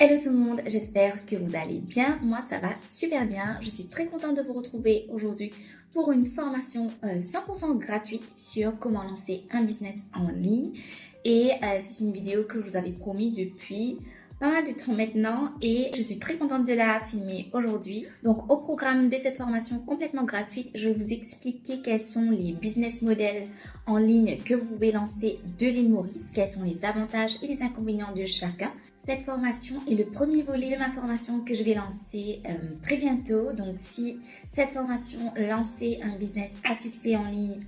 Hello tout le monde, j'espère que vous allez bien. Moi ça va super bien. Je suis très contente de vous retrouver aujourd'hui pour une formation 100% gratuite sur comment lancer un business en ligne. Et c'est une vidéo que je vous avais promis depuis pas mal de temps maintenant et je suis très contente de la filmer aujourd'hui. Donc au programme de cette formation complètement gratuite, je vais vous expliquer quels sont les business models en ligne que vous pouvez lancer de l'île Maurice, quels sont les avantages et les inconvénients de chacun. Cette formation est le premier volet de ma formation que je vais lancer très bientôt. Donc si cette formation lancer un business à succès en ligne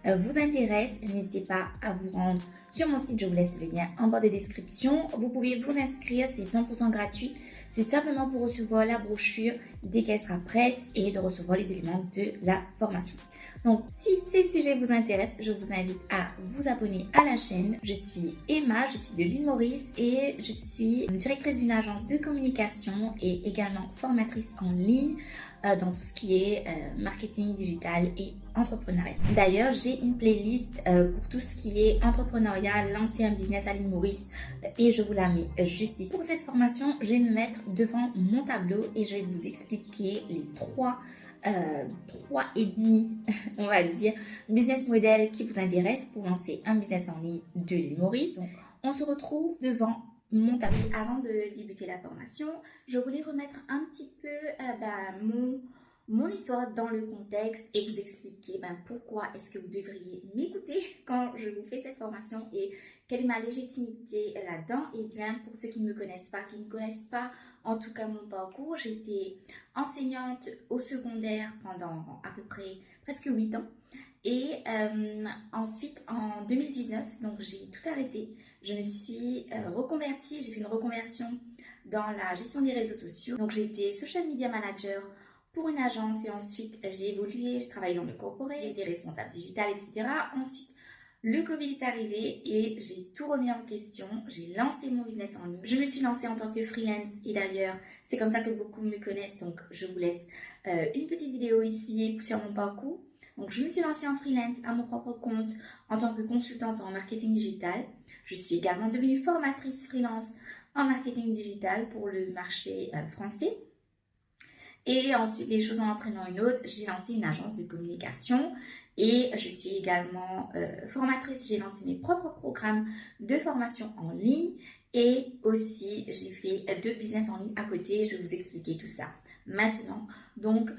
vous intéresse, n'hésitez pas à vous rendre sur mon site, je vous laisse le lien en bas de description. Vous pouvez vous inscrire, c'est 100% gratuit. C'est simplement pour recevoir la brochure dès qu'elle sera prête et de recevoir les éléments de la formation. Donc, si ces sujets vous intéressent, je vous invite à vous abonner à la chaîne. Je suis Emma, je suis de l'île Maurice et je suis directrice d'une agence de communication et également formatrice en ligne dans tout ce qui est marketing digital et entrepreneuriat. D'ailleurs, j'ai une playlist pour tout ce qui est entrepreneuriat, lancer un business à l'île Maurice et je vous la mets juste ici. Pour cette formation, je vais me mettre devant mon tableau et je vais vous expliquer les trois et demi, on va dire, business model qui vous intéresse pour lancer un business en ligne de l'île Maurice. Donc, on se retrouve devant mon tableau. Avant de débuter la formation, je voulais remettre un petit peu mon histoire dans le contexte et vous expliquer pourquoi est-ce que vous devriez m'écouter quand je vous fais cette formation et quelle est ma légitimité là-dedans. Et bien, pour ceux qui ne me connaissent pas, qui ne connaissent pas en tout cas mon parcours, j'étais enseignante au secondaire pendant à peu près presque 8 ans. Et ensuite, en 2019, donc j'ai tout arrêté. Je me suis reconvertie, j'ai fait une reconversion dans la gestion des réseaux sociaux. Donc j'ai été social media manager pour une agence et ensuite j'ai évolué, j'ai travaillé dans le corporate, j'ai été responsable digital, etc. Ensuite, le Covid est arrivé et j'ai tout remis en question. J'ai lancé mon business en ligne. Je me suis lancée en tant que freelance et d'ailleurs, c'est comme ça que beaucoup me connaissent. Donc, je vous laisse une petite vidéo ici sur mon parcours. Donc, je me suis lancée en freelance à mon propre compte en tant que consultante en marketing digital. Je suis également devenue formatrice freelance en marketing digital pour le marché français. Et ensuite, les choses en entraînant une autre, j'ai lancé une agence de communication et je suis également formatrice. J'ai lancé mes propres programmes de formation en ligne et aussi j'ai fait 2 business en ligne à côté. Je vais vous expliquer tout ça maintenant. Donc,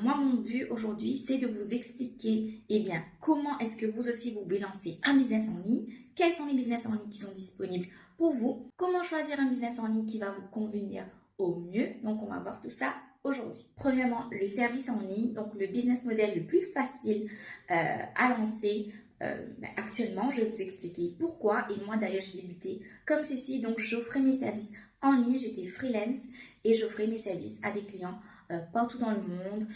moi, mon but aujourd'hui, c'est de vous expliquer comment est-ce que vous aussi, vous pouvez lancer un business en ligne, quels sont les business en ligne qui sont disponibles pour vous, comment choisir un business en ligne qui va vous convenir au mieux. Donc, on va voir tout ça aujourd'hui. Premièrement, le service en ligne, donc le business model le plus facile à lancer actuellement. Je vais vous expliquer pourquoi. Et moi, d'ailleurs, j'ai débuté comme ceci. Donc, j'offrais mes services en ligne. J'étais freelance et j'offrais mes services à des clients partout dans le monde,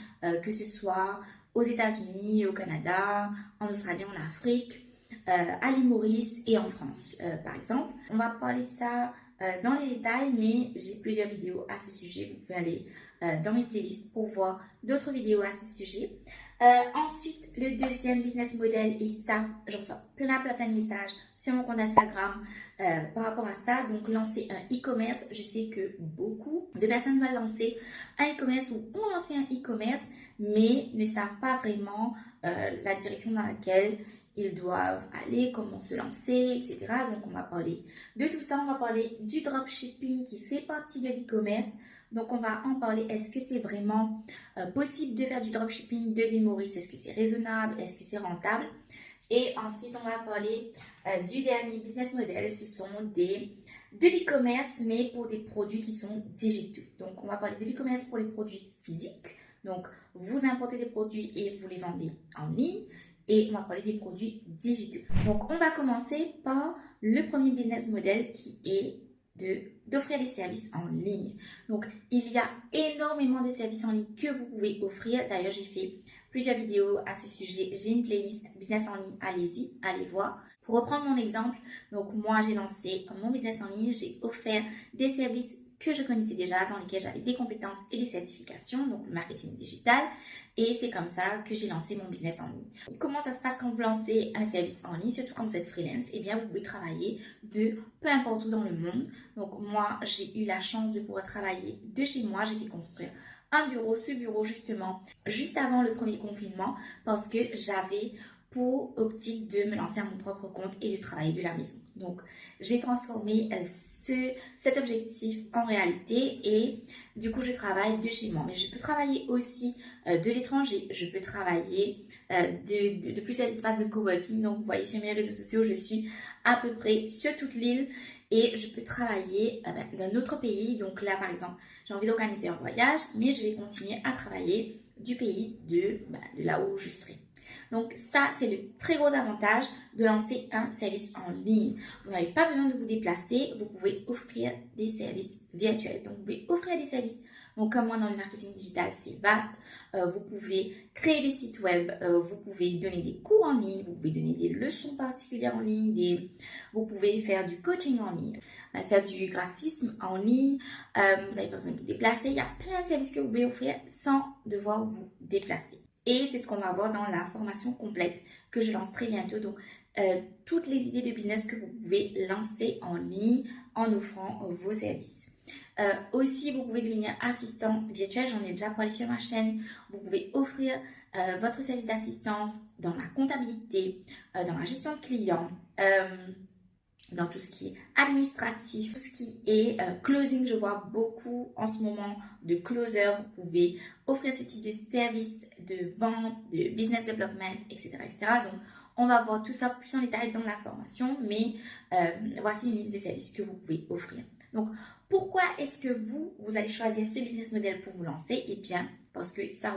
que ce soit aux États-Unis, au Canada, en Australie, en Afrique, à l'île Maurice et en France, par exemple. On va parler de ça dans les détails, mais j'ai plusieurs vidéos à ce sujet. Vous pouvez aller dans mes playlists pour voir d'autres vidéos à ce sujet. Ensuite, le deuxième business model, et ça, je reçois plein de messages sur mon compte Instagram par rapport à ça. Donc, lancer un e-commerce. Je sais que beaucoup de personnes veulent lancer un e-commerce ou ont lancé un e-commerce, mais ne savent pas vraiment la direction dans laquelle ils doivent aller, comment se lancer, etc. Donc, on va parler de tout ça. On va parler du dropshipping qui fait partie de l'e-commerce. Donc, on va en parler. Est-ce que c'est vraiment possible de faire du dropshipping de l'île Maurice? Est-ce que c'est raisonnable? Est-ce que c'est rentable? Et ensuite, on va parler du dernier business model. Ce sont de l'e-commerce, mais pour des produits qui sont digitaux. Donc, on va parler de l'e-commerce pour les produits physiques. Donc, vous importez des produits et vous les vendez en ligne. Et on va parler des produits digitaux. Donc, on va commencer par le premier business model qui est d'offrir des services en ligne. Donc, il y a énormément de services en ligne que vous pouvez offrir. D'ailleurs, j'ai fait plusieurs vidéos à ce sujet. J'ai une playlist business en ligne. Allez-y, allez voir. Pour reprendre mon exemple, donc moi, j'ai lancé mon business en ligne. J'ai offert des services que je connaissais déjà, dans lesquels j'avais des compétences et des certifications, donc le marketing digital. Et c'est comme ça que j'ai lancé mon business en ligne. Comment ça se passe quand vous lancez un service en ligne, surtout quand vous êtes freelance? Eh bien, vous pouvez travailler de peu importe où dans le monde. Donc moi, j'ai eu la chance de pouvoir travailler de chez moi. J'ai fait construire un bureau, ce bureau justement, juste avant le premier confinement, parce que j'avais pour optique de me lancer à mon propre compte et de travailler de la maison. Donc, j'ai transformé cet objectif en réalité et du coup, je travaille de chez moi. Mais je peux travailler aussi de l'étranger. Je peux travailler de plusieurs espaces de coworking. Donc, vous voyez sur mes réseaux sociaux, je suis à peu près sur toute l'île et je peux travailler d'un autre pays. Donc là, par exemple, j'ai envie d'organiser un voyage, mais je vais continuer à travailler du pays de là où je serai. Donc ça, c'est le très gros avantage de lancer un service en ligne. Vous n'avez pas besoin de vous déplacer, vous pouvez offrir des services virtuels. Donc vous pouvez offrir des services. Donc comme moi dans le marketing digital, c'est vaste. Vous pouvez créer des sites web, vous pouvez donner des cours en ligne, vous pouvez donner des leçons particulières en ligne, vous pouvez faire du coaching en ligne, faire du graphisme en ligne. Vous n'avez pas besoin de vous déplacer. Il y a plein de services que vous pouvez offrir sans devoir vous déplacer. Et c'est ce qu'on va voir dans la formation complète que je lance très bientôt. Donc, toutes les idées de business que vous pouvez lancer en ligne en offrant vos services. Aussi, vous pouvez devenir assistant virtuel. J'en ai déjà parlé sur ma chaîne. Vous pouvez offrir votre service d'assistance dans la comptabilité, dans la gestion de clients, dans tout ce qui est administratif, tout ce qui est closing. Je vois beaucoup en ce moment de closers. Vous pouvez offrir ce type de service de vente, de business development, etc., etc. Donc, on va voir tout ça plus en détail dans la formation, mais voici une liste de services que vous pouvez offrir. Donc, pourquoi est-ce que vous allez choisir ce business model pour vous lancer? Eh bien, parce que ça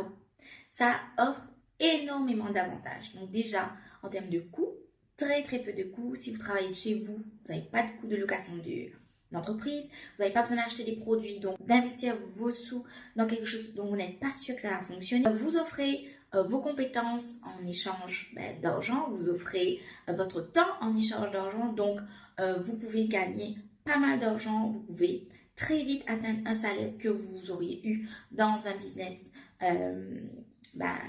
offre énormément d'avantages. Donc déjà, en termes de coûts, très peu de coûts. Si vous travaillez de chez vous, vous n'avez pas de coût de location d'entreprise, vous n'avez pas besoin d'acheter des produits, donc d'investir vos sous dans quelque chose dont vous n'êtes pas sûr que ça va fonctionner. Vous offrez vos compétences en échange d'argent, vous offrez votre temps en échange d'argent, donc vous pouvez gagner pas mal d'argent, vous pouvez très vite atteindre un salaire que vous auriez eu dans un business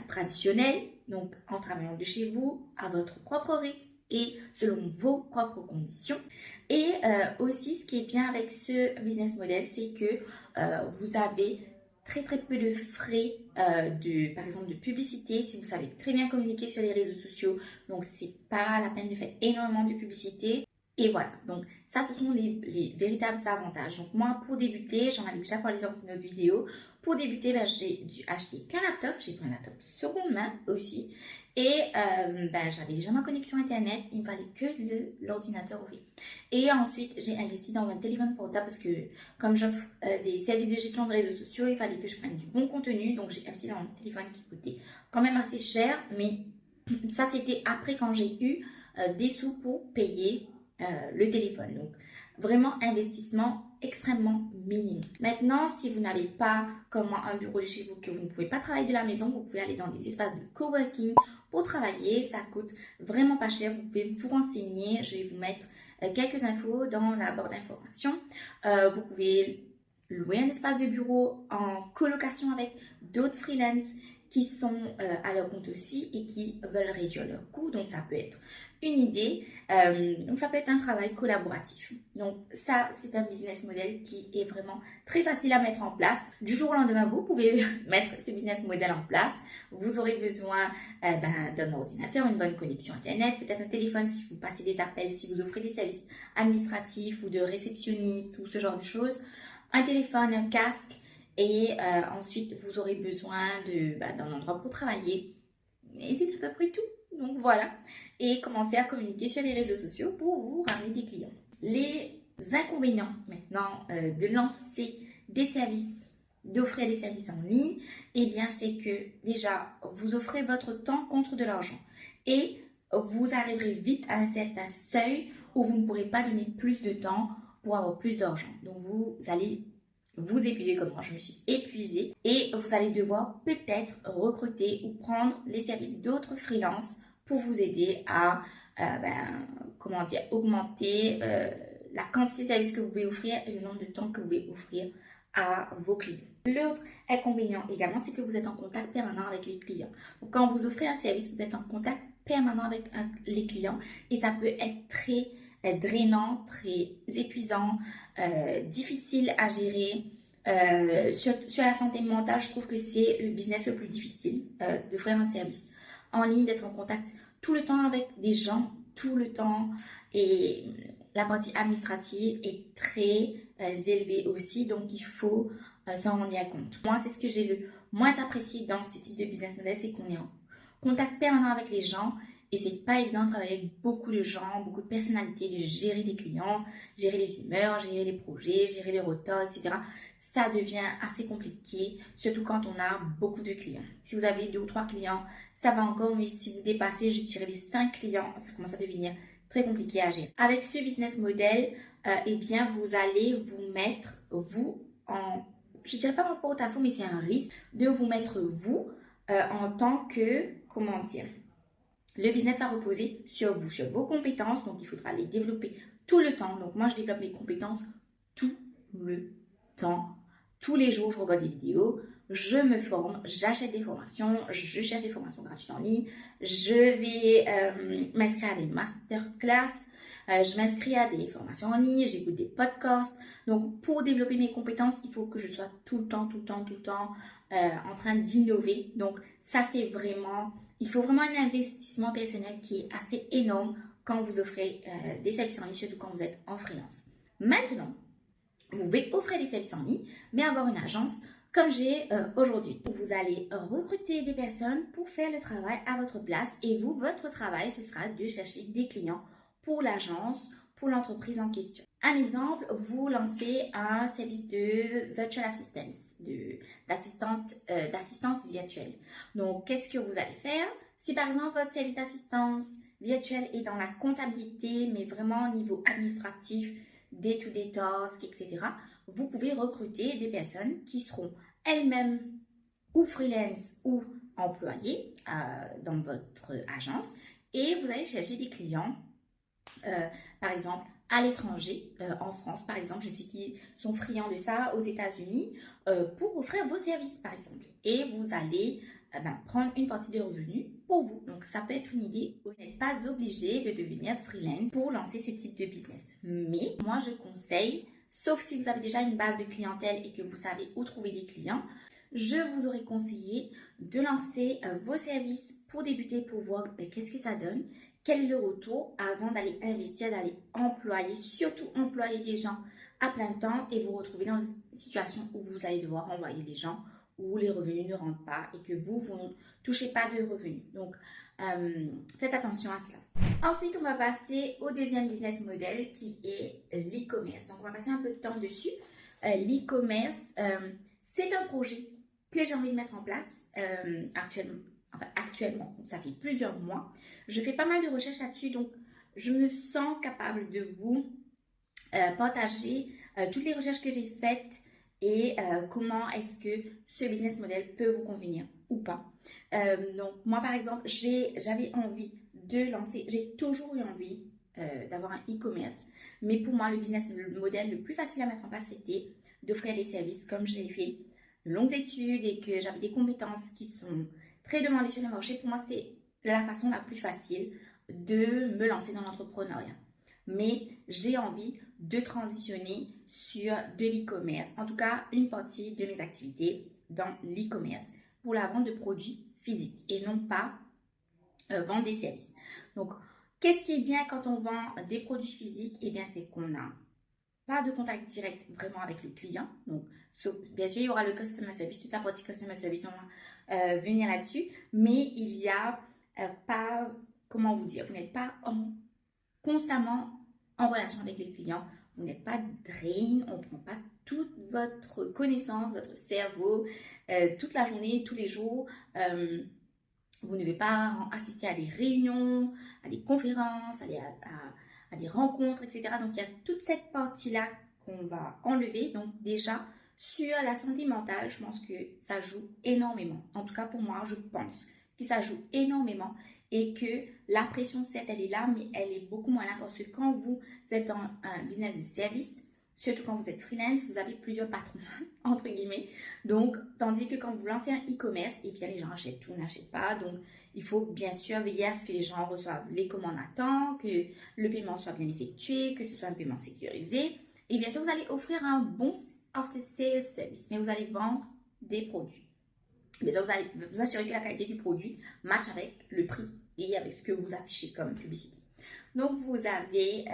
traditionnel, donc en travaillant de chez vous, à votre propre rythme et selon vos propres conditions. Et aussi, ce qui est bien avec ce business model, c'est que vous avez très peu de frais par exemple de publicité, si vous savez très bien communiquer sur les réseaux sociaux, donc c'est pas la peine de faire énormément de publicité. Et voilà, donc ça ce sont les véritables avantages. Donc moi pour débuter, j'en avais déjà parlé dans une autre vidéo, pour débuter j'ai dû acheter qu'un laptop, j'ai pris un laptop seconde main aussi. Et j'avais déjà ma connexion internet, il me fallait que l'ordinateur ouvert. Et ensuite, j'ai investi dans un téléphone portable parce que comme j'offre des services de gestion de réseaux sociaux, il fallait que je prenne du bon contenu. Donc, j'ai investi dans un téléphone qui coûtait quand même assez cher. Mais ça, c'était après quand j'ai eu des sous pour payer le téléphone. Donc, vraiment investissement extrêmement minime. Maintenant, si vous n'avez pas comme moi un bureau de chez vous, que vous ne pouvez pas travailler de la maison, vous pouvez aller dans des espaces de coworking pour travailler. Ça coûte vraiment pas cher. Vous pouvez vous renseigner. Je vais vous mettre quelques infos dans la barre d'informations. Vous pouvez louer un espace de bureau en colocation avec d'autres freelances qui sont à leur compte aussi et qui veulent réduire leurs coûts. Donc, ça peut être une idée. Donc, ça peut être un travail collaboratif. Donc, ça, c'est un business model qui est vraiment très facile à mettre en place. Du jour au lendemain, vous pouvez mettre ce business model en place. Vous aurez besoin d'un ordinateur, une bonne connexion Internet, peut-être un téléphone si vous passez des appels, si vous offrez des services administratifs ou de réceptionniste ou ce genre de choses. Un téléphone, un casque. Et ensuite, vous aurez besoin d'un endroit pour travailler. Et c'est à peu près tout. Donc voilà. Et commencez à communiquer sur les réseaux sociaux pour vous ramener des clients. Les inconvénients maintenant de lancer des services, d'offrir des services en ligne, eh bien c'est que déjà, vous offrez votre temps contre de l'argent. Et vous arriverez vite à un certain seuil où vous ne pourrez pas donner plus de temps pour avoir plus d'argent. Donc vous allez vous épuiser comme moi, je me suis épuisée et vous allez devoir peut-être recruter ou prendre les services d'autres freelances pour vous aider à augmenter la quantité de services que vous pouvez offrir et le nombre de temps que vous pouvez offrir à vos clients. L'autre inconvénient également, c'est que vous êtes en contact permanent avec les clients. Donc, quand vous offrez un service, vous êtes en contact permanent avec les clients et ça peut être très drainant, très épuisant, difficile à gérer. Sur la santé mentale, je trouve que c'est le business le plus difficile d'offrir un service en ligne, d'être en contact tout le temps avec des gens, tout le temps. Et la partie administrative est très élevée aussi, donc il faut s'en rendre bien compte. Moi, c'est ce que j'ai le moins apprécié dans ce type de business model, c'est qu'on est en contact permanent avec les gens et c'est pas évident de travailler avec beaucoup de gens, beaucoup de personnalités, de gérer des clients, gérer les humeurs, gérer les projets, gérer les retards, etc. Ça devient assez compliqué, surtout quand on a beaucoup de clients. Si vous avez 2 ou 3 clients, ça va encore, mais si vous dépassez, je dirais les 5 clients, ça commence à devenir très compliqué à gérer. Avec ce business model, eh bien, vous allez vous mettre, vous, je dirais pas en porte-à-faux, mais c'est un risque de vous mettre, vous, en tant que, comment dire, le business va reposer sur vous, sur vos compétences, donc il faudra les développer tout le temps. Donc moi, je développe mes compétences tout le temps. Tous les jours, je regarde des vidéos, je me forme, j'achète des formations, je cherche des formations gratuites en ligne, je vais m'inscrire à des masterclass, je m'inscris à des formations en ligne, j'écoute des podcasts. Donc, pour développer mes compétences, il faut que je sois tout le temps en train d'innover. Donc, ça, c'est vraiment, il faut vraiment un investissement personnel qui est assez énorme quand vous offrez des services en ligne, surtout quand vous êtes en freelance. Maintenant, vous pouvez offrir des services en ligne, mais avoir une agence comme j'ai aujourd'hui. Vous allez recruter des personnes pour faire le travail à votre place et vous, votre travail, ce sera de chercher des clients pour l'agence, pour l'entreprise en question. Un exemple, vous lancez un service de virtual assistance, d'assistance virtuelle. Donc, qu'est-ce que vous allez faire? Si par exemple votre service d'assistance virtuelle est dans la comptabilité, mais vraiment au niveau administratif, day-to-day tasks, etc., vous pouvez recruter des personnes qui seront elles-mêmes ou freelance ou employées dans votre agence et vous allez chercher des clients, par exemple, à l'étranger, en France par exemple, je sais qu'ils sont friands de ça, aux États-Unis, pour offrir vos services par exemple. Et vous allez prendre une partie des revenus pour vous. Donc ça peut être une idée. Vous n'êtes pas obligé de devenir freelance pour lancer ce type de business. Mais moi je conseille, sauf si vous avez déjà une base de clientèle et que vous savez où trouver des clients, je vous aurais conseillé de lancer vos services pour débuter, pour voir qu'est-ce que ça donne, quel est le retour avant d'aller investir, d'aller employer, surtout employer des gens à plein temps et vous retrouver dans une situation où vous allez devoir envoyer des gens où les revenus ne rentrent pas et que vous ne touchez pas de revenus. Donc, faites attention à cela. Ensuite, on va passer au deuxième business model qui est l'e-commerce. Donc, on va passer un peu de temps dessus. L'e-commerce, c'est un projet que j'ai envie de mettre en place actuellement, ça fait plusieurs mois. Je fais pas mal de recherches là-dessus, donc je me sens capable de vous partager toutes les recherches que j'ai faites et comment est-ce que ce business model peut vous convenir ou pas. Donc moi par exemple, j'avais envie de lancer, j'ai toujours eu envie d'avoir un e-commerce, mais pour moi le business model le plus facile à mettre en place c'était d'offrir des services comme j'ai fait de longues études et que j'avais des compétences qui sont très demandées sur le marché. Pour moi c'est la façon la plus facile de me lancer dans l'entrepreneuriat. Mais j'ai envie de transitionner sur de l'e-commerce, en tout cas une partie de mes activités dans l'e-commerce pour la vente de produits physiques et non pas vendre des services. Donc, qu'est-ce qui est bien quand on vend des produits physiques? Eh bien, c'est qu'on n'a pas de contact direct vraiment avec le client. Donc, bien sûr, il y aura le customer service, toute la partie customer service, on va venir là-dessus, mais il n'y a pas, comment vous dire, vous n'êtes pas constamment en relation avec les clients, vous n'êtes pas drain, on ne prend pas toute votre connaissance, votre cerveau, toute la journée, tous les jours. Vous ne devez pas assister à des réunions, à des conférences, aller à des rencontres, etc. Donc, il y a toute cette partie-là qu'on va enlever. Donc, déjà, sur la santé mentale, je pense que ça joue énormément. En tout cas, pour moi, je pense que ça joue énormément et que la pression, certes, elle est là, mais elle est beaucoup moins là parce que quand vous êtes dans un business de service, surtout quand vous êtes freelance, vous avez plusieurs patrons, entre guillemets. Donc, tandis que quand vous lancez un e-commerce, eh bien, les gens achètent tout, n'achètent pas. Donc, il faut bien sûr veiller à ce que les gens reçoivent les commandes à temps, que le paiement soit bien effectué, que ce soit un paiement sécurisé. Et bien sûr, vous allez offrir un bon after-sales service, mais vous allez vendre des produits. Bien sûr, vous allez vous assurer que la qualité du produit matche avec le prix et avec ce que vous affichez comme publicité. Donc, vous avez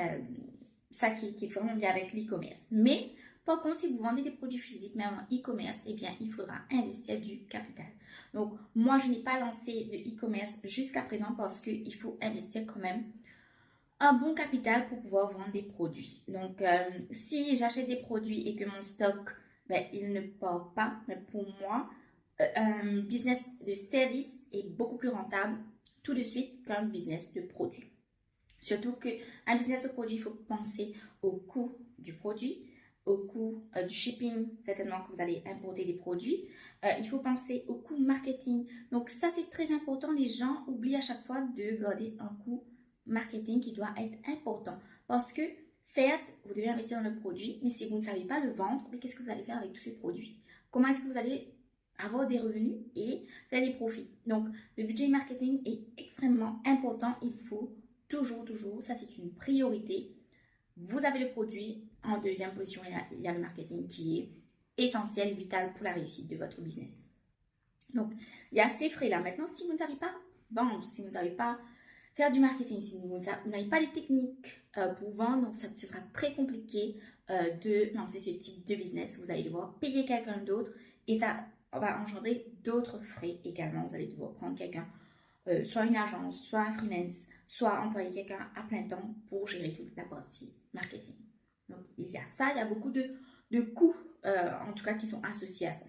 ça qui est vraiment bien avec l'e-commerce. Mais, par contre, si vous vendez des produits physiques, même en e-commerce, eh bien, il faudra investir du capital. Donc, moi, je n'ai pas lancé de e-commerce jusqu'à présent parce qu'il faut investir quand même un bon capital pour pouvoir vendre des produits. Donc, si j'achète des produits et que mon stock, ben, il ne part pas, mais pour moi, un business de service est beaucoup plus rentable tout de suite qu'un business de produit. Surtout qu'un business de produit, il faut penser au coût du produit, au coût du shipping, certainement que vous allez importer des produits. Il faut penser au coût marketing. Donc ça, c'est très important. Les gens oublient à chaque fois de garder un coût marketing qui doit être important. Parce que certes, vous devez investir dans le produit, mais si vous ne savez pas le vendre, mais qu'est-ce que vous allez faire avec tous ces produits? Comment est-ce que vous allez avoir des revenus et faire des profits? Donc, le budget marketing est extrêmement important. Il faut toujours, ça c'est une priorité. Vous avez le produit. En deuxième position, il y a le marketing qui est essentiel, vital pour la réussite de votre business. Donc, il y a ces frais-là. Maintenant, si vous ne savez pas vendre, si vous ne savez pas faire du marketing, si vous n'avez pas les techniques pour vendre, donc ce sera très compliqué de lancer ce type de business. Vous allez devoir payer quelqu'un d'autre et ça va engendrer d'autres frais également. Vous allez devoir prendre quelqu'un, soit une agence, soit un freelance, soit employer quelqu'un à plein temps pour gérer toute la partie marketing. Donc, il y a ça, il y a beaucoup de coûts, en tout cas, qui sont associés à ça.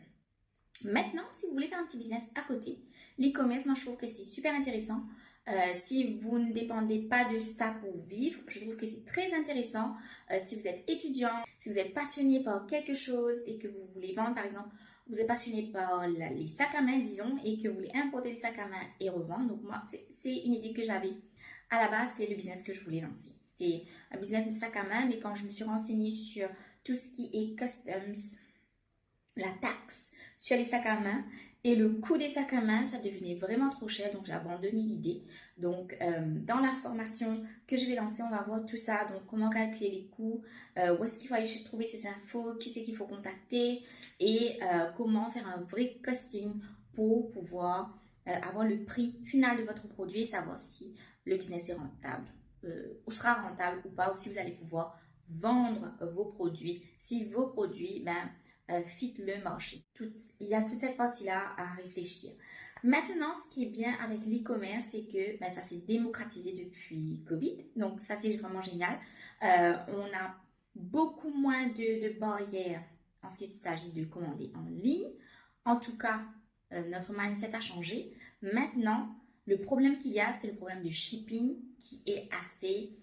Maintenant, si vous voulez faire un petit business à côté, l'e-commerce, moi, je trouve que c'est super intéressant. Si vous ne dépendez pas de ça pour vivre, je trouve que c'est très intéressant. Si vous êtes étudiant, si vous êtes passionné par quelque chose et que vous voulez vendre, par exemple, vous êtes passionné par les sacs à main, disons, et que vous voulez importer des sacs à main et revendre. Donc, moi, c'est une idée que j'avais à la base, c'est le business que je voulais lancer. C'est un business de sacs à main, mais quand je me suis renseignée sur tout ce qui est customs, la taxe sur les sacs à main et le coût des sacs à main, ça devenait vraiment trop cher, donc j'ai abandonné l'idée. Donc, dans la formation que je vais lancer, on va voir tout ça. Donc, comment calculer les coûts, où est-ce qu'il faut aller trouver ces infos, qui c'est qu'il faut contacter et comment faire un vrai costing pour pouvoir avoir le prix final de votre produit et savoir si le business est rentable ou sera rentable ou pas, ou si vous allez pouvoir vendre vos produits, si vos produits, fit le marché. Il y a toute cette partie-là à réfléchir. Maintenant, ce qui est bien avec l'e-commerce, c'est que ça s'est démocratisé depuis Covid. Donc, ça, c'est vraiment génial. On a beaucoup moins de barrières en ce qui s'agit de commander en ligne. En tout cas, notre mindset a changé. Maintenant, le problème qu'il y a, c'est le problème de shipping qui est assez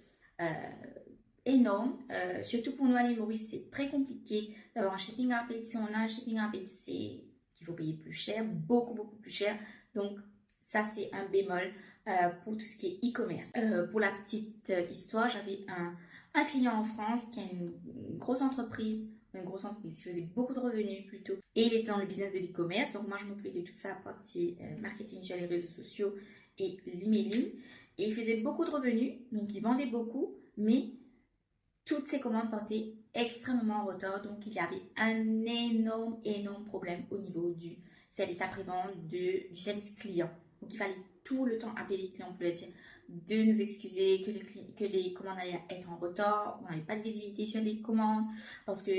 énorme. Surtout pour nous à l'île Maurice, c'est très compliqué d'avoir un shipping rapide. Si on a un shipping rapide, c'est qu'il faut payer plus cher, beaucoup plus cher. Donc, ça, c'est un bémol pour tout ce qui est e-commerce. Pour la petite histoire, j'avais un client en France qui a une grosse entreprise qui faisait beaucoup de revenus plutôt. Et il était dans le business de l'e-commerce. Donc, moi, je m'occupais de toute sa partie marketing sur les réseaux sociaux et l'emailing. Et il faisait beaucoup de revenus. Donc, il vendait beaucoup, mais toutes ces commandes partaient extrêmement en retard. Donc, il y avait un énorme problème au niveau du service après-vente, du service client. Donc, il fallait tout le temps appeler les clients pour leur dire de nous excuser, que les commandes allaient être en retard. On n'avait pas de visibilité sur les commandes parce que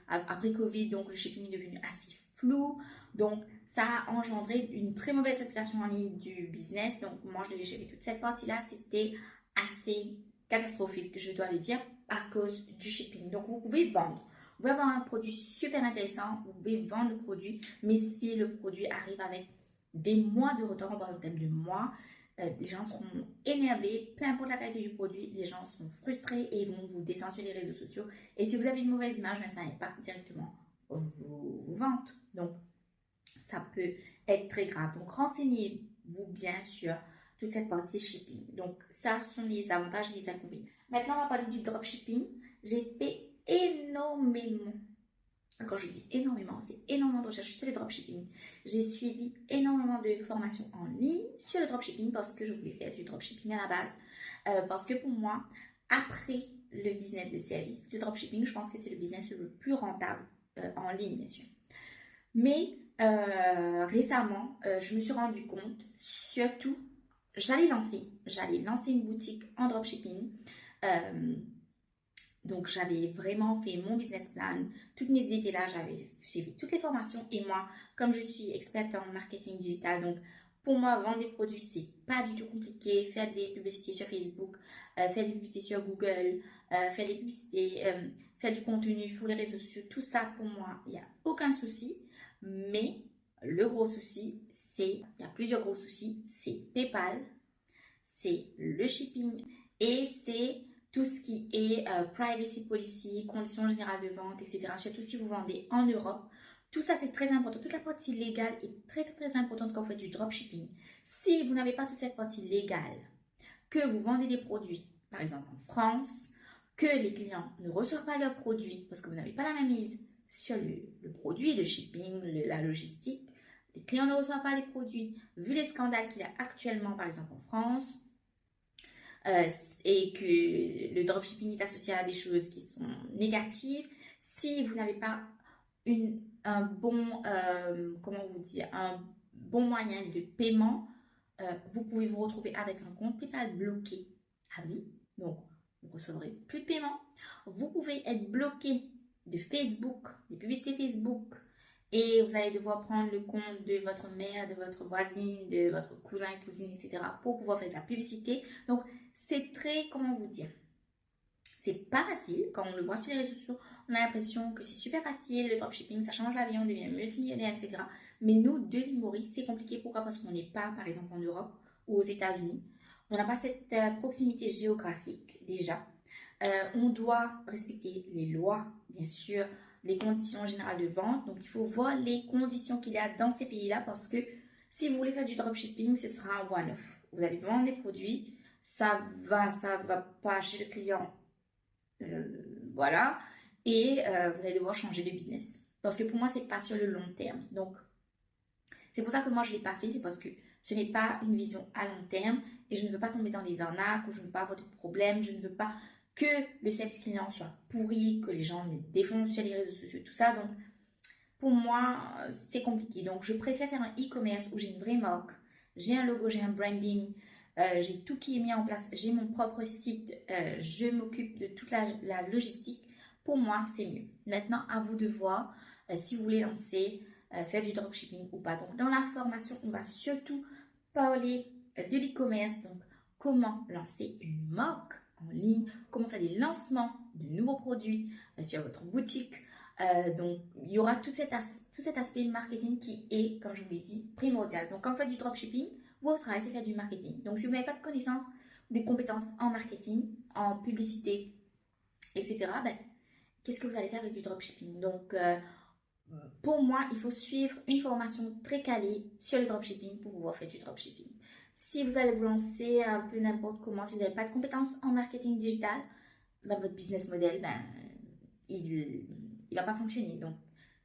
après Covid, donc le shipping est devenu assez flou. Donc, ça a engendré une très mauvaise réputation en ligne du business. Donc, moi, je devais gérer toute cette partie-là. C'était assez catastrophique, je dois le dire, à cause du shipping. Donc, vous pouvez vendre. Vous pouvez avoir un produit super intéressant, vous pouvez vendre le produit, mais si le produit arrive avec des mois de retard, on parle en termes de mois, les gens seront énervés, peu importe la qualité du produit, les gens seront frustrés et ils vont vous descendre sur les réseaux sociaux. Et si vous avez une mauvaise image, ça impacte directement vos ventes. Donc, ça peut être très grave. Donc, renseignez-vous bien sur toute cette partie shipping. Donc ça, ce sont les avantages et les inconvénients. Maintenant, on va parler du dropshipping. J'ai fait énormément. Quand je dis énormément, c'est énormément de recherches sur le dropshipping. J'ai suivi énormément de formations en ligne sur le dropshipping parce que je voulais faire du dropshipping à la base. Parce que pour moi, après le business de service, le dropshipping, je pense que c'est le business le plus rentable en ligne, bien sûr. Mais récemment, je me suis rendu compte, surtout, j'allais lancer une boutique en dropshipping. Donc, j'avais vraiment fait mon business plan, toutes mes idées étaient là, j'avais suivi toutes les formations. Et moi, comme je suis experte en marketing digital, donc pour moi, vendre des produits, c'est pas du tout compliqué. Faire des publicités sur Facebook, faire des publicités sur Google, faire des publicités, faire du contenu sur les réseaux sociaux, tout ça pour moi, il n'y a aucun souci. Mais le gros souci, il y a plusieurs gros soucis, c'est PayPal, c'est le shipping et c'est tout ce qui est privacy policy, conditions générales de vente, etc. Surtout si vous vendez en Europe. Tout ça, c'est très important. Toute la partie légale est très, très, très importante quand vous faites du dropshipping. Si vous n'avez pas toute cette partie légale, que vous vendez des produits, par exemple en France, que les clients ne reçoivent pas leurs produits parce que vous n'avez pas la main mise sur le produit, le shipping, la logistique, les clients ne reçoivent pas les produits. Vu les scandales qu'il y a actuellement, par exemple en France, et que le dropshipping est associé à des choses qui sont négatives, si vous n'avez pas un bon, comment vous dire, un bon moyen de paiement, vous pouvez vous retrouver avec un compte PayPal bloqué à vie. Donc, vous ne recevrez plus de paiement. Vous pouvez être bloqué de Facebook, des publicités Facebook, et vous allez devoir prendre le compte de votre mère, de votre voisine, de votre cousin, cousine, etc. pour pouvoir faire de la publicité. Donc, c'est très, comment vous dire, c'est pas facile. Quand on le voit sur les réseaux sociaux, on a l'impression que c'est super facile, le dropshipping, ça change la vie, on devient multimillionnaire, etc. Mais nous, de l'île Maurice, c'est compliqué. Pourquoi? Parce qu'on n'est pas, par exemple, en Europe ou aux États-Unis. On n'a pas cette proximité géographique déjà. On doit respecter les lois, bien sûr, les conditions générales de vente. Donc, il faut voir les conditions qu'il y a dans ces pays-là parce que si vous voulez faire du dropshipping, ce sera un one-off. Vous allez vendre des produits, ça va pas chez le client, voilà, et vous allez devoir changer de business. Parce que pour moi, c'est pas sur le long terme. Donc, c'est pour ça que moi, je ne l'ai pas fait, c'est parce que ce n'est pas une vision à long terme et je ne veux pas tomber dans des arnaques ou je ne veux pas avoir de problème, je ne veux pas que le service client soit pourri, que les gens me défoncent sur les réseaux sociaux, tout ça. Donc, pour moi, c'est compliqué. Donc, je préfère faire un e-commerce où j'ai une vraie marque, j'ai un logo, j'ai un branding, j'ai tout qui est mis en place, j'ai mon propre site, je m'occupe de toute la logistique. Pour moi, c'est mieux. Maintenant, à vous de voir si vous voulez lancer, faire du dropshipping ou pas. Donc, dans la formation, on va surtout parler de l'e-commerce. Donc, comment lancer une marque en ligne, comment faire des lancements de nouveaux produits sur votre boutique. Donc, il y aura tout cet aspect marketing qui est, comme je vous l'ai dit, primordial. Donc, quand vous faites du dropshipping, votre travail, c'est faire du marketing. Donc, si vous n'avez pas de connaissances, des compétences en marketing, en publicité, etc., ben, qu'est-ce que vous allez faire avec du dropshipping? Donc, pour moi, il faut suivre une formation très calée sur le dropshipping pour pouvoir faire du dropshipping. Si vous allez vous lancer un peu n'importe comment, si vous n'avez pas de compétences en marketing digital, ben, votre business model, ben, il va pas fonctionner. Donc,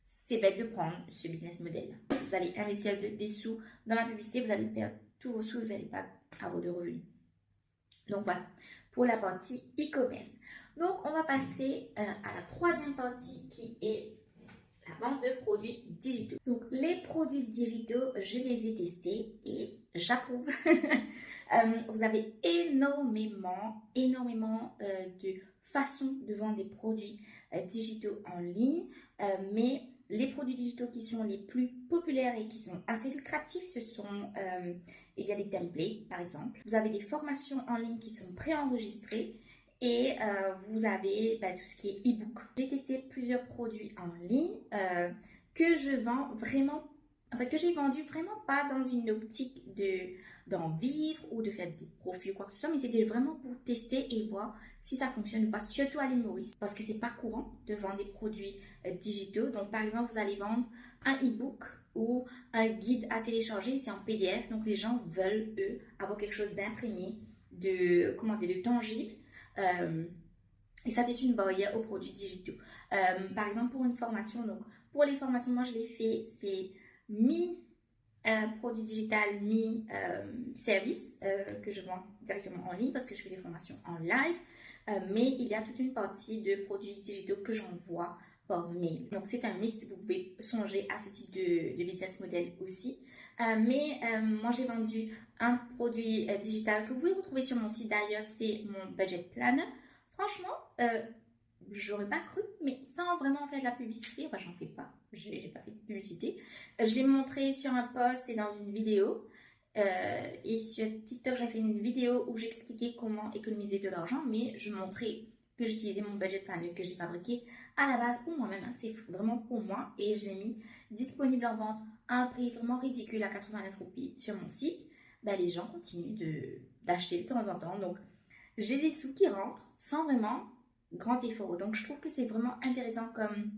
c'est bête de prendre ce business model. Vous allez investir des sous dans la publicité, vous allez perdre tous vos sous, vous n'allez pas avoir de revenus. Donc, voilà, pour la partie e-commerce. Donc, on va passer à la troisième partie qui est la vente de produits digitaux. Donc, les produits digitaux, je les ai testés et j'approuve. Vous avez énormément de façons de vendre des produits digitaux en ligne, mais les produits digitaux qui sont les plus populaires et qui sont assez lucratifs, ce sont eh bien, les templates, par exemple. Vous avez des formations en ligne qui sont préenregistrées et vous avez tout ce qui est e-book. J'ai testé plusieurs produits en ligne que je vends vraiment, en fait, que j'ai vendu vraiment pas dans une optique de d'en vivre ou de faire des profits ou quoi que ce soit, mais c'était vraiment pour tester et voir si ça fonctionne ou pas, surtout à l'île Maurice, parce que c'est pas courant de vendre des produits digitaux. Donc, par exemple, vous allez vendre un e-book ou un guide à télécharger, c'est en PDF, donc les gens veulent, eux, avoir quelque chose d'imprimé, de tangible. Et ça, c'est une barrière aux produits digitaux. Par exemple, pour une formation, donc pour les formations, moi je l'ai fait, c'est mi-produit digital, mi-service que je vends directement en ligne parce que je fais des formations en live. Mais il y a toute une partie de produits digitaux que j'envoie par mail. Donc c'est un mix, vous pouvez songer à ce type de business model aussi. Moi j'ai vendu un produit digital que vous pouvez retrouver sur mon site d'ailleurs, c'est mon budget planner. Franchement, j'aurais pas cru, mais sans vraiment faire de la publicité, enfin j'en fais pas, j'ai pas fait de publicité. Je l'ai montré sur un post et dans une vidéo. Et sur TikTok, j'ai fait une vidéo où j'expliquais comment économiser de l'argent, mais je montrais que j'utilisais mon budget planner que j'ai fabriqué à la base pour moi-même. Hein. C'est vraiment pour moi et je l'ai mis disponible en vente à un prix vraiment ridicule à 89 roupies sur mon site. Ben, les gens continuent d'acheter de temps en temps. Donc, j'ai des sous qui rentrent sans vraiment grand effort. Donc, je trouve que c'est vraiment intéressant comme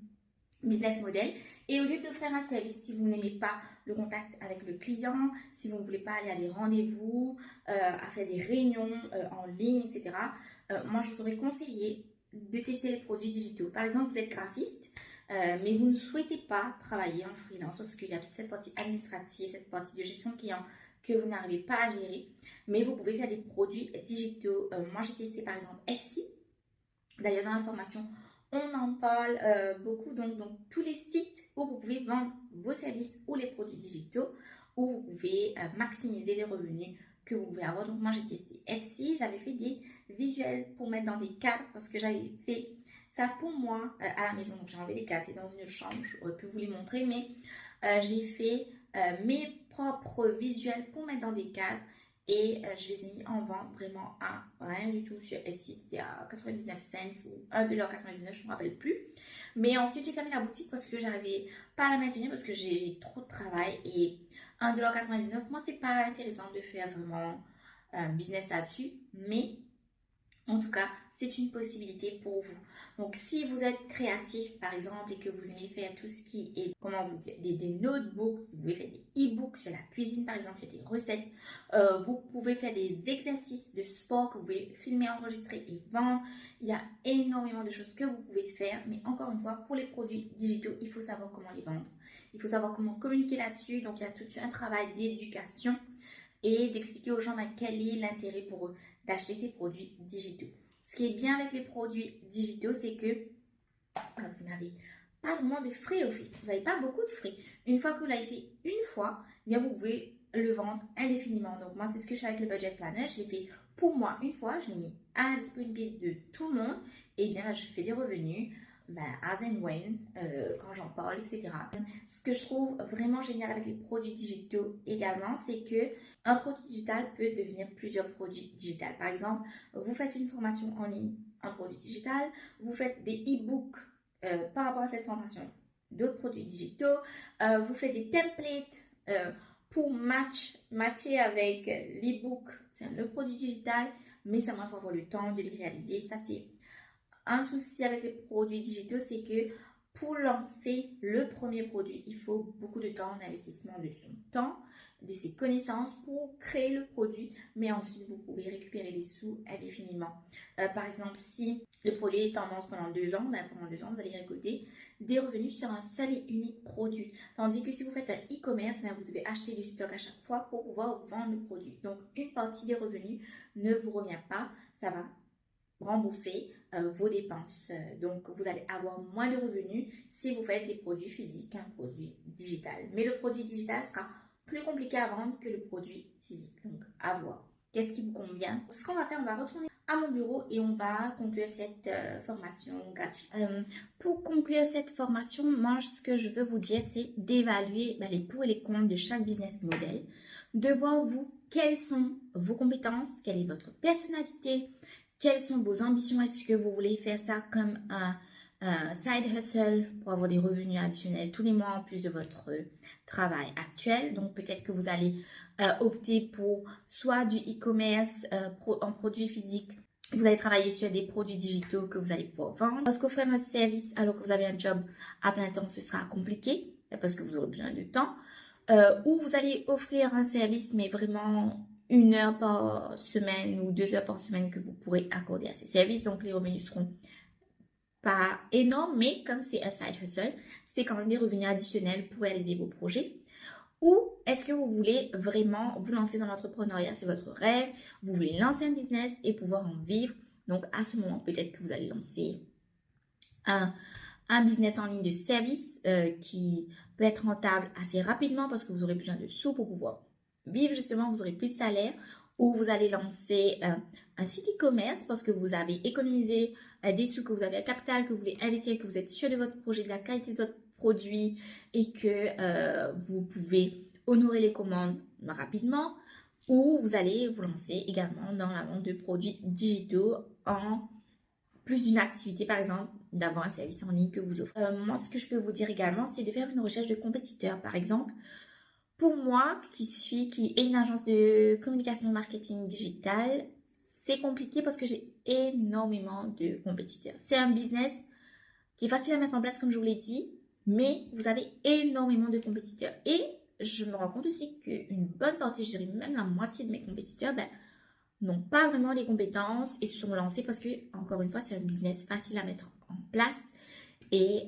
business model. Et au lieu de faire un service, si vous n'aimez pas le contact avec le client, si vous ne voulez pas aller à des rendez-vous, à faire des réunions en ligne, etc., moi, je vous aurais conseillé de tester les produits digitaux. Par exemple, vous êtes graphiste, mais vous ne souhaitez pas travailler en freelance parce qu'il y a toute cette partie administrative, cette partie de gestion de clients que vous n'arrivez pas à gérer, mais vous pouvez faire des produits digitaux. Moi, j'ai testé par exemple Etsy. D'ailleurs, dans la formation, on en parle beaucoup. Donc, tous les sites où vous pouvez vendre vos services ou les produits digitaux, où vous pouvez maximiser les revenus que vous pouvez avoir. Donc, moi, j'ai testé Etsy. J'avais fait des visuels pour mettre dans des cadres parce que j'avais fait ça pour moi à la maison. Donc, j'ai enlevé les cadres. C'est dans une chambre. J'aurais pu vous les montrer, mais j'ai fait mes propres visuels pour mettre dans des cadres. Et je les ai mis en vente vraiment à rien du tout sur Etsy. C'était à 99 cents ou 1,99$, je ne me rappelle plus. Mais ensuite, j'ai fermé la boutique parce que j'arrivais pas à la maintenir parce que j'ai trop de travail. Et 1,99$, moi, c'est pas intéressant de faire vraiment un business là-dessus. Mais en tout cas, c'est une possibilité pour vous. Donc, si vous êtes créatif, par exemple, et que vous aimez faire tout ce qui est, comment vous dire, des notebooks, vous pouvez faire des e-books sur la cuisine, par exemple, sur des recettes. Vous pouvez faire des exercices de sport que vous pouvez filmer, enregistrer et vendre. Il y a énormément de choses que vous pouvez faire. Mais encore une fois, pour les produits digitaux, il faut savoir comment les vendre. Il faut savoir comment communiquer là-dessus. Donc, il y a tout un travail d'éducation et d'expliquer aux gens quel est l'intérêt pour eux d'acheter ces produits digitaux. Ce qui est bien avec les produits digitaux, c'est que vous n'avez pas vraiment de frais au fait. Vous n'avez pas beaucoup de frais. Une fois que vous l'avez fait une fois, bien vous pouvez le vendre indéfiniment. Donc moi, c'est ce que je fais avec le budget planner. Je l'ai fait pour moi une fois, je l'ai mis à la disponibilité de tout le monde. Et bien, je fais des revenus. As and when, quand j'en parle, etc. Ce que je trouve vraiment génial avec les produits digitaux également, c'est que un produit digital peut devenir plusieurs produits digitaux. Par exemple, vous faites une formation en ligne, un produit digital, vous faites des e-books par rapport à cette formation, d'autres produits digitaux, vous faites des templates pour matcher avec l'e-book, c'est un autre produit digital, mais ça va avoir le temps de les réaliser. Ça, c'est un souci avec les produits digitaux, c'est que pour lancer le premier produit, il faut beaucoup de temps, d'investissement de son temps, de ses connaissances pour créer le produit, mais ensuite vous pouvez récupérer les sous indéfiniment. Par exemple, si le produit est tendance pendant 2 ans, pendant 2 ans, vous allez récolter des revenus sur un seul et unique produit. Tandis que si vous faites un e-commerce, vous devez acheter du stock à chaque fois pour pouvoir vendre le produit. Donc, une partie des revenus ne vous revient pas, ça va rembourser vos dépenses. Donc, vous allez avoir moins de revenus si vous faites des produits physiques qu'un produit digital. Mais le produit digital sera plus compliqué à vendre que le produit physique. Donc, à voir. Qu'est-ce qui vous convient? Ce qu'on va faire, on va retourner à mon bureau et on va conclure cette formation gratuite. Pour conclure cette formation, moi, ce que je veux vous dire, c'est d'évaluer les pour et les contre de chaque business model, de voir vous, quelles sont vos compétences, quelle est votre personnalité, quelles sont vos ambitions? Est-ce que vous voulez faire ça comme un un side hustle pour avoir des revenus additionnels tous les mois en plus de votre travail actuel. Donc peut-être que vous allez opter pour soit du e-commerce en produits physiques. Vous allez travailler sur des produits digitaux que vous allez pouvoir vendre. Parce qu'offrir un service alors que vous avez un job à plein temps, ce sera compliqué parce que vous aurez besoin de temps. Ou vous allez offrir un service, mais vraiment 1 heure par semaine ou 2 heures par semaine que vous pourrez accorder à ce service. Donc les revenus seront pas énormes, mais comme c'est un side hustle, c'est quand même des revenus additionnels pour réaliser vos projets. Ou est-ce que vous voulez vraiment vous lancer dans l'entrepreneuriat? C'est votre rêve, vous voulez lancer un business et pouvoir en vivre. Donc à ce moment, peut-être que vous allez lancer un business en ligne de service qui peut être rentable assez rapidement parce que vous aurez besoin de sous pour pouvoir vivre justement, vous aurez plus de salaire. Ou vous allez lancer un site e-commerce parce que vous avez économisé des sous, que vous avez un capital, que vous voulez investir, que vous êtes sûr de votre projet, de la qualité de votre produit et que vous pouvez honorer les commandes rapidement. Ou vous allez vous lancer également dans la vente de produits digitaux en plus d'une activité, par exemple, d'avoir un service en ligne que vous offrez. Moi, ce que je peux vous dire également, c'est de faire une recherche de compétiteurs. Par exemple, pour moi, qui est une agence de communication marketing digital, c'est compliqué parce que j'ai énormément de compétiteurs. C'est un business qui est facile à mettre en place, comme je vous l'ai dit, mais vous avez énormément de compétiteurs. Et je me rends compte aussi qu'une bonne partie, je dirais même la moitié de mes compétiteurs, n'ont pas vraiment les compétences et se sont lancés parce que, encore une fois, c'est un business facile à mettre en place. Et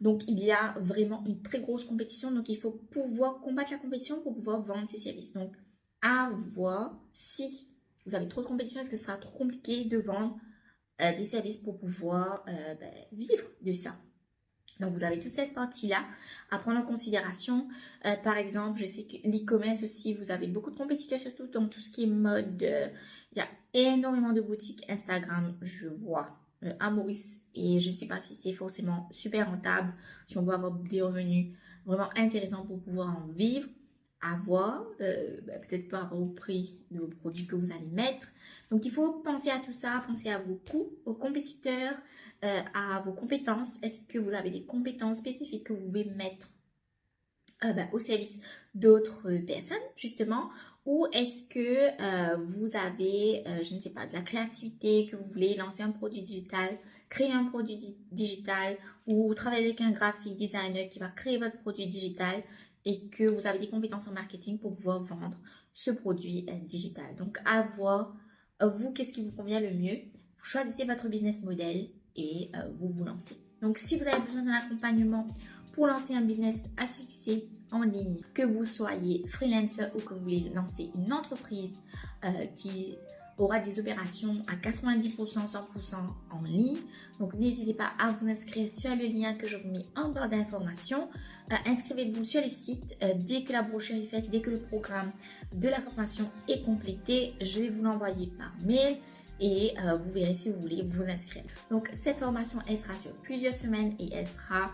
donc, il y a vraiment une très grosse compétition. Donc, il faut pouvoir combattre la compétition pour pouvoir vendre ses services. Donc, à voir si vous avez trop de compétition, est-ce que ce sera trop compliqué de vendre des services pour pouvoir vivre de ça. Donc, vous avez toute cette partie-là à prendre en considération. Par exemple, je sais que l'e-commerce aussi, vous avez beaucoup de compétiteurs, surtout dans tout ce qui est mode. Il y a énormément de boutiques Instagram, je vois, à Maurice. Et je ne sais pas si c'est forcément super rentable, si on peut avoir des revenus vraiment intéressants pour pouvoir en vivre, à voir, peut-être par rapport au prix de vos produits que vous allez mettre. Donc, il faut penser à tout ça, penser à vos coûts, aux compétiteurs, à vos compétences. Est-ce que vous avez des compétences spécifiques que vous pouvez mettre au service d'autres personnes, justement, ou est-ce que vous avez, je ne sais pas, de la créativité, que vous voulez lancer un produit digital, créer un produit digital, ou travailler avec un graphic designer qui va créer votre produit digital et que vous avez des compétences en marketing pour pouvoir vendre ce produit digital. Donc, à voir, vous, qu'est-ce qui vous convient le mieux. Vous choisissez votre business model et vous vous lancez. Donc, si vous avez besoin d'un accompagnement pour lancer un business à succès en ligne, que vous soyez freelancer ou que vous voulez lancer une entreprise qui aura des opérations à 90%, 100% en ligne. Donc, n'hésitez pas à vous inscrire sur le lien que je vous mets en barre d'informations. Inscrivez-vous sur le site dès que la brochure est faite, dès que le programme de la formation est complété. Je vais vous l'envoyer par mail. Et vous verrez si vous voulez vous inscrire. Donc cette formation, elle sera sur plusieurs semaines et elle sera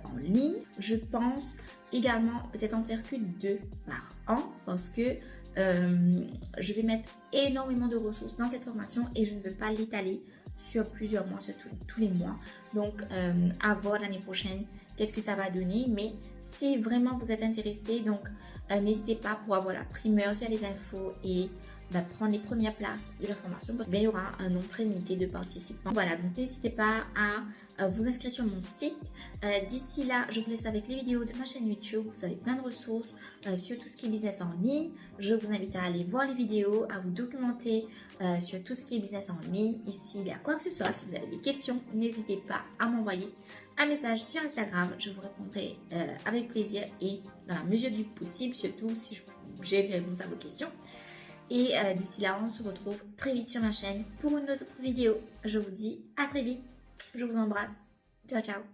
en ligne. Je pense également peut-être en faire que 2 par an parce que je vais mettre énormément de ressources dans cette formation et je ne veux pas l'étaler sur plusieurs mois, sur tous les mois. Donc à voir l'année prochaine qu'est-ce que ça va donner. Mais si vraiment vous êtes intéressé, donc n'hésitez pas pour avoir la primeur sur les infos et prendre les premières places de la formation parce qu'il y aura un nombre très limité de participants. Voilà, donc n'hésitez pas à vous inscrire sur mon site. D'ici là, je vous laisse avec les vidéos de ma chaîne YouTube. Vous avez plein de ressources sur tout ce qui est business en ligne. Je vous invite à aller voir les vidéos, à vous documenter sur tout ce qui est business en ligne. Et s'il y a quoi que ce soit, si vous avez des questions, n'hésitez pas à m'envoyer un message sur Instagram. Je vous répondrai avec plaisir et dans la mesure du possible, surtout si j'ai les réponses à vos questions. Et d'ici là, on se retrouve très vite sur ma chaîne pour une autre vidéo. Je vous dis à très vite. Je vous embrasse. Ciao, ciao.